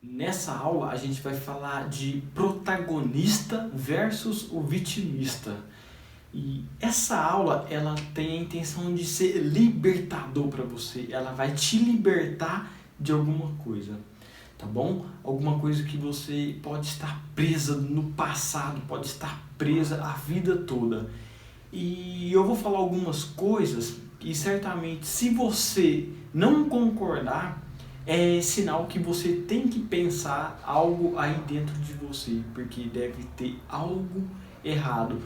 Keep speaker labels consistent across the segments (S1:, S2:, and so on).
S1: Nessa aula a gente vai falar de protagonista versus o vitimista. E essa aula ela tem a intenção de ser libertador para você. Ela vai te libertar de alguma coisa, tá bom? Alguma coisa que você pode estar presa no passado, pode estar presa a vida toda. E eu vou falar algumas coisas que certamente, se você não concordar, é sinal que você tem que pensar algo aí dentro de você, porque deve ter algo errado.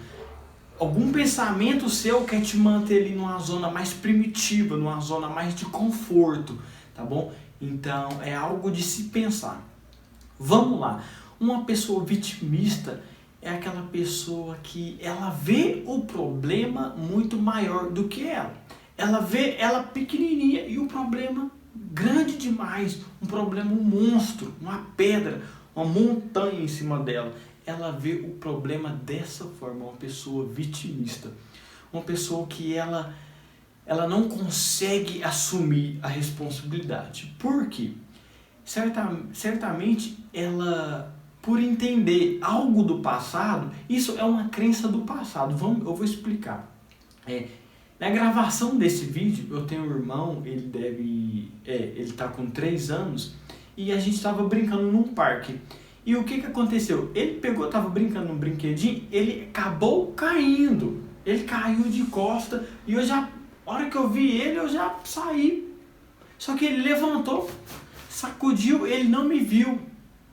S1: Algum pensamento seu quer te manter ali numa zona mais primitiva, numa zona mais de conforto, tá bom? Então é algo de se pensar. Vamos lá. Uma pessoa vitimista é aquela pessoa que ela vê o problema muito maior do que ela. Ela vê ela pequenininha e o problema grande demais, um problema, um monstro, uma pedra, uma montanha em cima dela. Ela vê o problema dessa forma, uma pessoa vitimista. Uma pessoa que ela não consegue assumir a responsabilidade. Por quê? Certamente ela, por entender algo do passado, isso é uma crença do passado. Eu vou explicar. Na gravação desse vídeo, eu tenho um irmão, ele tá com 3 anos, e a gente estava brincando num parque. E o que aconteceu? Ele tava brincando num brinquedinho, ele acabou caindo. Ele caiu de costa e a hora que eu vi ele, eu já saí. Só que ele levantou, sacudiu, ele não me viu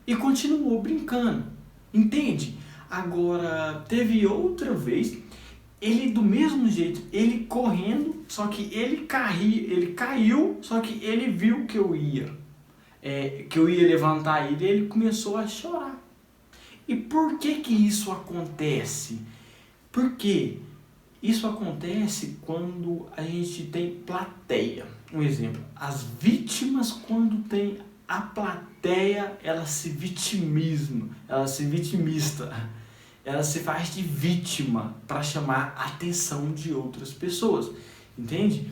S1: e continuou brincando. Entende? Agora, teve outra vez, ele do mesmo jeito, ele correndo, só que ele caiu, só que ele viu que eu ia levantar ele e ele começou a chorar. E por que isso acontece? Porque isso acontece quando a gente tem plateia. Um exemplo, as vítimas, quando tem a plateia, ela se vitimista, ela se faz de vítima para chamar a atenção de outras pessoas, entende?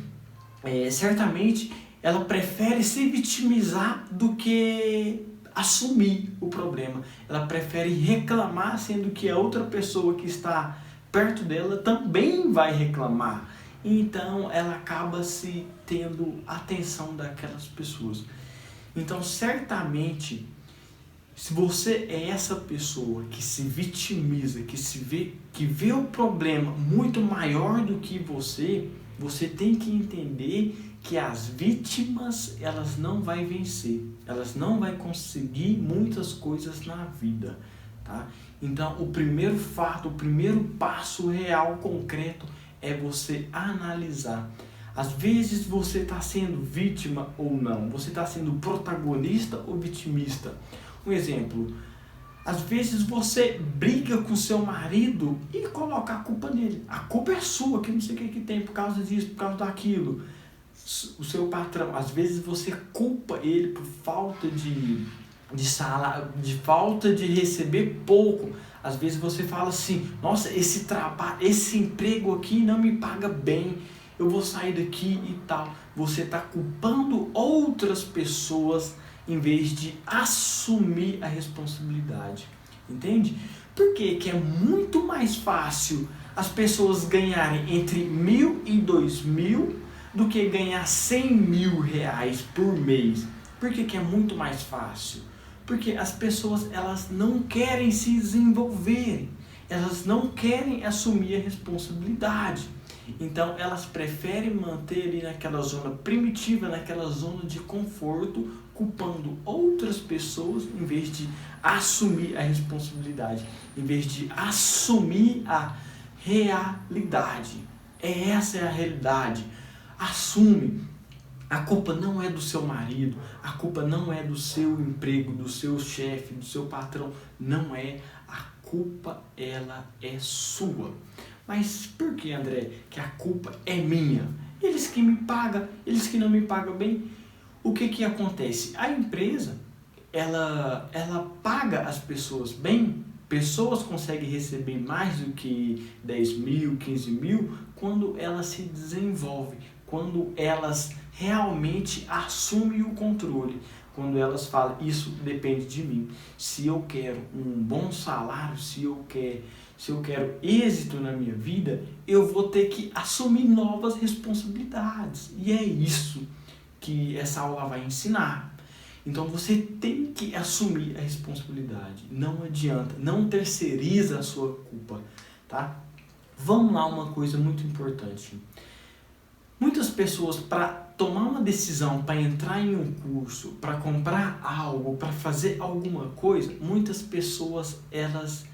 S1: Certamente ela prefere se vitimizar do que assumir o problema. Ela prefere reclamar, sendo que a outra pessoa que está perto dela também vai reclamar. Então ela acaba se tendo atenção daquelas pessoas. Então certamente, se você é essa pessoa que se vitimiza, que vê o problema muito maior do que você tem que entender que as vítimas, elas não vão vencer, elas não vão conseguir muitas coisas na vida, tá? Então, o primeiro fato, o primeiro passo real, concreto, é você analisar. Às vezes você está sendo vítima ou não, você está sendo protagonista ou vitimista. Um exemplo, às vezes você briga com seu marido e coloca a culpa nele. A culpa é sua, que não sei o que tem por causa disso, por causa daquilo. O seu patrão, às vezes você culpa ele por falta de salário, de falta de receber pouco. Às vezes você fala assim, nossa, esse trabalho, esse emprego aqui não me paga bem, eu vou sair daqui e tal. Você está culpando outras pessoas em vez de assumir a responsabilidade, entende? Por quê? Que é muito mais fácil as pessoas ganharem entre 1.000 e 2.000 do que ganhar 100 mil reais por mês. Por que é muito mais fácil? Porque as pessoas, elas não querem se desenvolver, elas não querem assumir a responsabilidade. Então elas preferem manter ali naquela zona primitiva, naquela zona de conforto, culpando outras pessoas em vez de assumir a responsabilidade, em vez de assumir a realidade. Essa é a realidade. Assume. A culpa não é do seu marido, a culpa não é do seu emprego, do seu chefe, do seu patrão, não é. A culpa, ela é sua. Mas por que, André, que a culpa é minha? Eles que me pagam, eles que não me pagam bem. O que acontece? A empresa, ela paga as pessoas bem. Pessoas conseguem receber mais do que 10 mil, 15 mil, quando elas se desenvolvem, quando elas realmente assumem o controle, quando elas falam, isso depende de mim. Se eu quero um bom salário, se eu quero êxito na minha vida, eu vou ter que assumir novas responsabilidades. E é isso que essa aula vai ensinar. Então você tem que assumir a responsabilidade. Não adianta, não terceiriza a sua culpa, tá? Vamos lá, uma coisa muito importante. Muitas pessoas, para tomar uma decisão, para entrar em um curso, para comprar algo, para fazer alguma coisa, muitas pessoas elas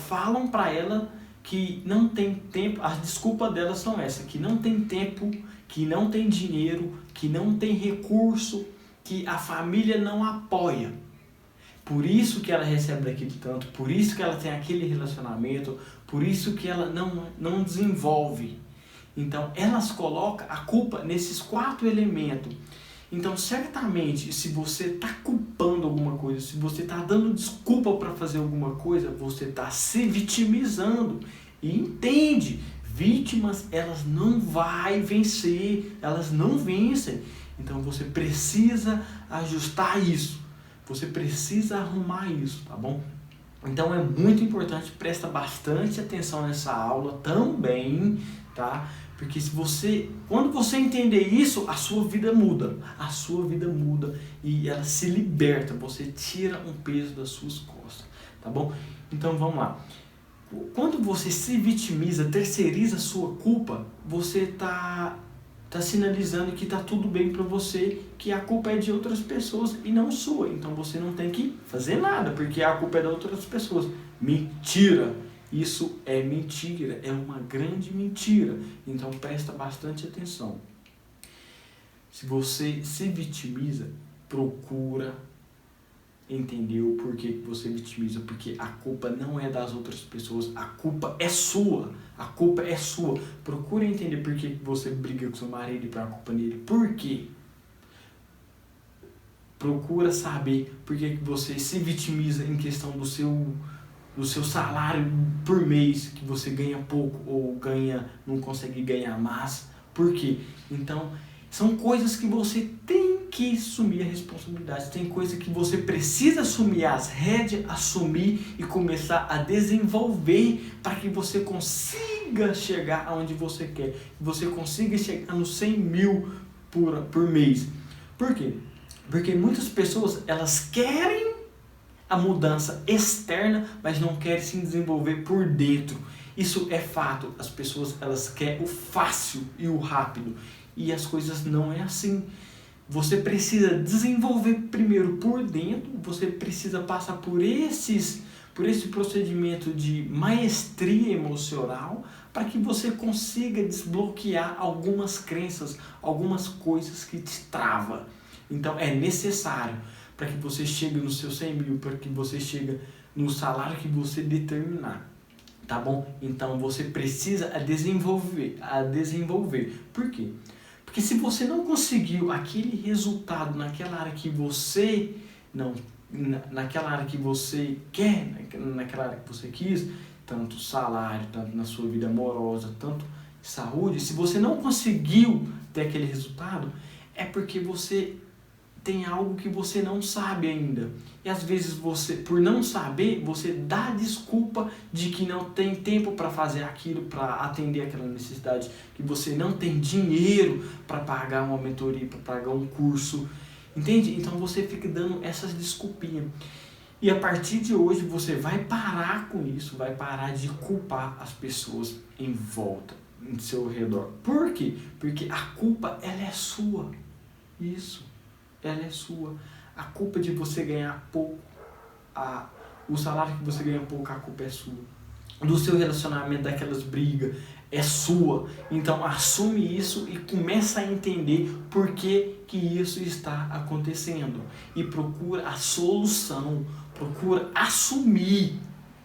S1: falam para ela que não tem tempo. As desculpas delas são essas, que não tem tempo, que não tem dinheiro, que não tem recurso, que a família não apoia. Por isso que ela recebe aquilo tanto, por isso que ela tem aquele relacionamento, por isso que ela não desenvolve. Então, elas colocam a culpa nesses 4 elementos. Então, certamente, se você está culpando alguma coisa, se você está dando desculpa para fazer alguma coisa, você está se vitimizando. E entende, vítimas, elas não vão vencer, elas não vencem. Então, você precisa ajustar isso. Você precisa arrumar isso, tá bom? Então é muito importante, presta bastante atenção nessa aula também, tá? Porque quando você entender isso, a sua vida muda. A sua vida muda e ela se liberta, você tira um peso das suas costas, tá bom? Então vamos lá. Quando você se vitimiza, terceiriza a sua culpa, você tá sinalizando que tá tudo bem para você, que a culpa é de outras pessoas e não sua. Então você não tem que fazer nada, porque a culpa é de outras pessoas. Mentira! Isso é mentira, é uma grande mentira. Então presta bastante atenção. Se você se vitimiza, procura entender o porquê que você vitimiza, porque a culpa não é das outras pessoas, a culpa é sua. A culpa é sua. Procura entender por que você briga com seu marido e põe a culpa nele. Por quê? Procura saber por que você se vitimiza em questão do seu salário por mês, que você ganha pouco ou não consegue ganhar mais. Por quê? Então, são coisas que você tem que assumir a responsabilidade. Tem coisa que você precisa assumir as rédeas, assumir e começar a desenvolver para que você consiga chegar aonde você quer. Que você consiga chegar nos 100 mil por mês. Por quê? Porque muitas pessoas, elas querem a mudança externa, mas não querem se desenvolver por dentro. Isso é fato. As pessoas, elas querem o fácil e o rápido. E as coisas não é assim. Você precisa desenvolver primeiro por dentro, você precisa passar por esse procedimento de maestria emocional para que você consiga desbloquear algumas crenças, algumas coisas que te travam. Então é necessário para que você chegue nos seus 100 mil, para que você chegue no salário que você determinar. Tá bom? Então você precisa desenvolver. Por quê? Porque se você não conseguiu aquele resultado naquela área que você naquela área que você quer, naquela área que você quis, tanto salário, tanto na sua vida amorosa, tanto saúde, se você não conseguiu ter aquele resultado, é porque você tem algo que você não sabe ainda. E às vezes você, por não saber, você dá desculpa de que não tem tempo para fazer aquilo, para atender aquela necessidade, que você não tem dinheiro para pagar uma mentoria, para pagar um curso. Entende? Então você fica dando essas desculpinhas. E a partir de hoje você vai parar com isso, vai parar de culpar as pessoas em volta, em seu redor. Por quê? Porque a culpa, ela é sua. Isso. Ela é sua. A culpa de você ganhar pouco, o salário que você ganha pouco, a culpa é sua. Do seu relacionamento, daquelas brigas, é sua. Então assume isso e começa a entender por que isso está acontecendo. E procura a solução, procura assumir.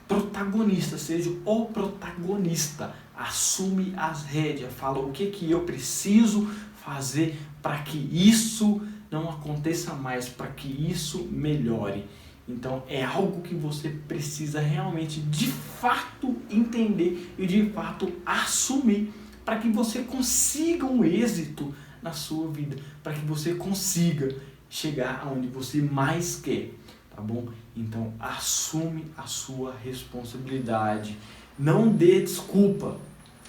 S1: Protagonista, seja o protagonista. Assume as rédeas, fala o que eu preciso fazer para que isso não aconteça mais, para que isso melhore. Então é algo que você precisa realmente de fato entender e de fato assumir para que você consiga um êxito na sua vida, para que você consiga chegar aonde você mais quer, tá bom? Então, assume a sua responsabilidade. Não dê desculpa.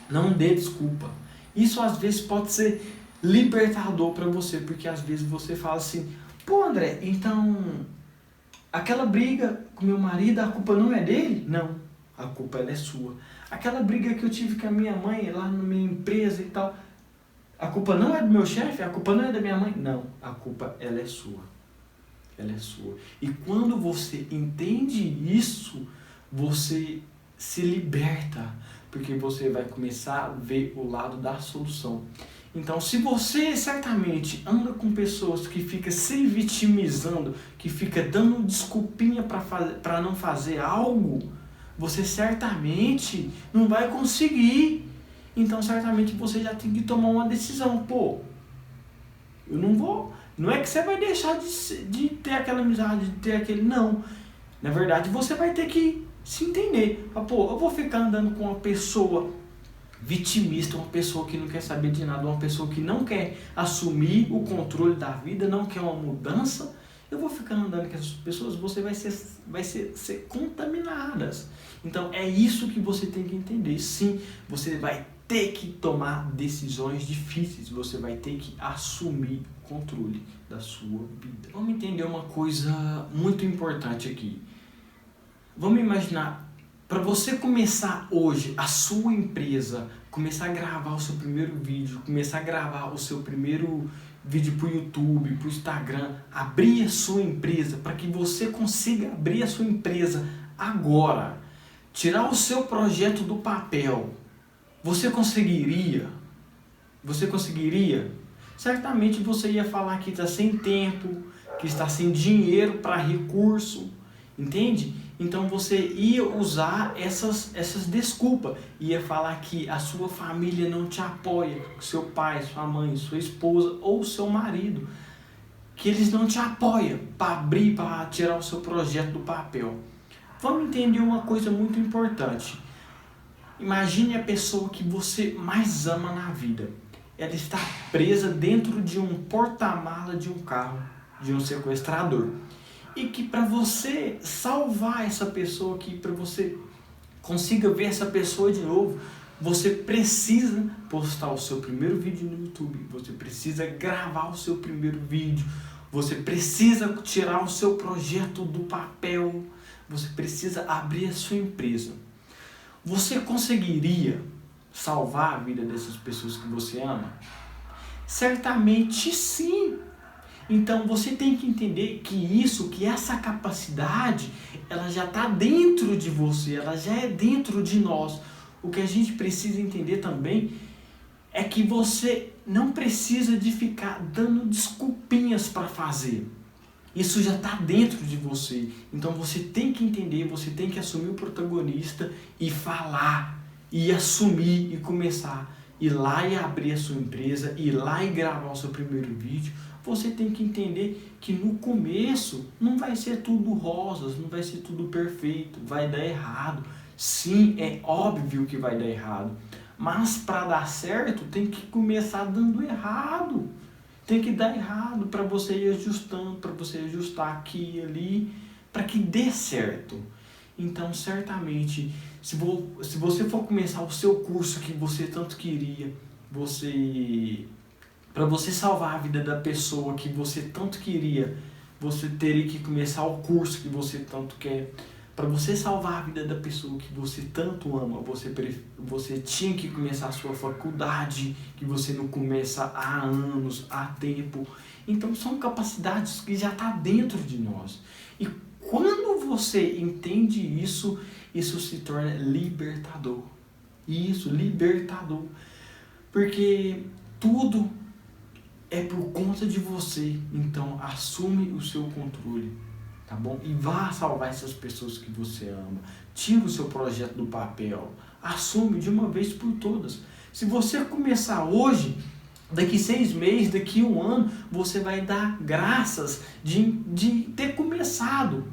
S1: Não dê desculpa. Isso às vezes pode ser libertador para você, porque às vezes você fala assim: pô, André, então aquela briga com meu marido, a culpa não é dele? Não, a culpa ela é sua. Aquela briga que eu tive com a minha mãe lá na minha empresa e tal, a culpa não é do meu chefe, a culpa não é da minha mãe? Não, a culpa ela é sua. Ela é sua. E quando você entende isso, você se liberta, porque você vai começar a ver o lado da solução. Então, se você certamente anda com pessoas que ficam se vitimizando, que ficam dando desculpinha para não fazer algo, você certamente não vai conseguir. Então, certamente você já tem que tomar uma decisão. Pô, eu não vou... Não é que você vai deixar de ter aquela amizade, de ter aquele... Não. Na verdade, você vai ter que se entender. Pô, eu vou ficar andando com uma pessoa vitimista, uma pessoa que não quer saber de nada, uma pessoa que não quer assumir o controle da vida, não quer uma mudança. Eu vou ficar andando com essas pessoas, você vai ser contaminadas. Então, é isso que você tem que entender. Sim, você vai ter que tomar decisões difíceis, você vai ter que assumir o controle da sua vida. Vamos entender uma coisa muito importante aqui. Vamos imaginar, para você começar hoje a sua empresa, começar a gravar o seu primeiro vídeo, começar a gravar o seu primeiro vídeo para o YouTube, para o Instagram, abrir a sua empresa, para que você consiga abrir a sua empresa agora, tirar o seu projeto do papel, você conseguiria? Você conseguiria? Certamente você ia falar que está sem tempo, que está sem dinheiro para recurso, entende? Então você ia usar essas desculpas, ia falar que a sua família não te apoia, seu pai, sua mãe, sua esposa ou seu marido, que eles não te apoiam para abrir, para tirar o seu projeto do papel. Vamos entender uma coisa muito importante. Imagine a pessoa que você mais ama na vida. Ela está presa dentro de um porta-mala de um carro, de um sequestrador. E que para você salvar essa pessoa, que para você consiga ver essa pessoa de novo, você precisa postar o seu primeiro vídeo no YouTube, você precisa gravar o seu primeiro vídeo, você precisa tirar o seu projeto do papel, você precisa abrir a sua empresa. Você conseguiria salvar a vida dessas pessoas que você ama? Certamente sim. Então você tem que entender que essa capacidade, ela já está dentro de você, ela já é dentro de nós. O que a gente precisa entender também é que você não precisa de ficar dando desculpinhas para fazer. Isso já está dentro de você. Então você tem que entender, você tem que assumir o protagonista e falar, e assumir e começar. Ir lá e abrir a sua empresa, ir lá e gravar o seu primeiro vídeo. Você tem que entender que no começo não vai ser tudo rosas, não vai ser tudo perfeito, vai dar errado. Sim, é óbvio que vai dar errado. Mas para dar certo tem que começar dando errado. Tem que dar errado para você ir ajustando, para você ajustar aqui e ali, para que dê certo. Então, certamente, se você for começar o seu curso que você tanto queria, para você salvar a vida da pessoa que você tanto queria, você teria que começar o curso que você tanto quer. Para você salvar a vida da pessoa que você tanto ama, você tinha que começar a sua faculdade, que você não começa há anos, há tempo. Então são capacidades que já estão dentro de nós. E quando você entende isso, isso se torna libertador. Isso, libertador. Porque tudo é por conta de você. Então assume o seu controle. Tá bom? E vá salvar essas pessoas que você ama. Tira o seu projeto do papel. Assume de uma vez por todas. Se você começar hoje, daqui 6 meses, daqui 1 ano, você vai dar graças de ter começado.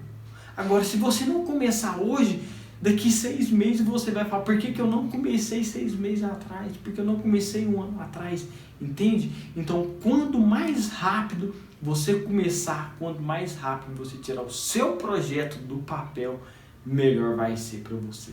S1: Agora, se você não começar hoje, Daqui 6 meses você vai falar, por que eu não comecei 6 meses atrás? Por que eu não comecei 1 ano atrás? Entende? Então, quanto mais rápido você começar, quanto mais rápido você tirar o seu projeto do papel, melhor vai ser para você.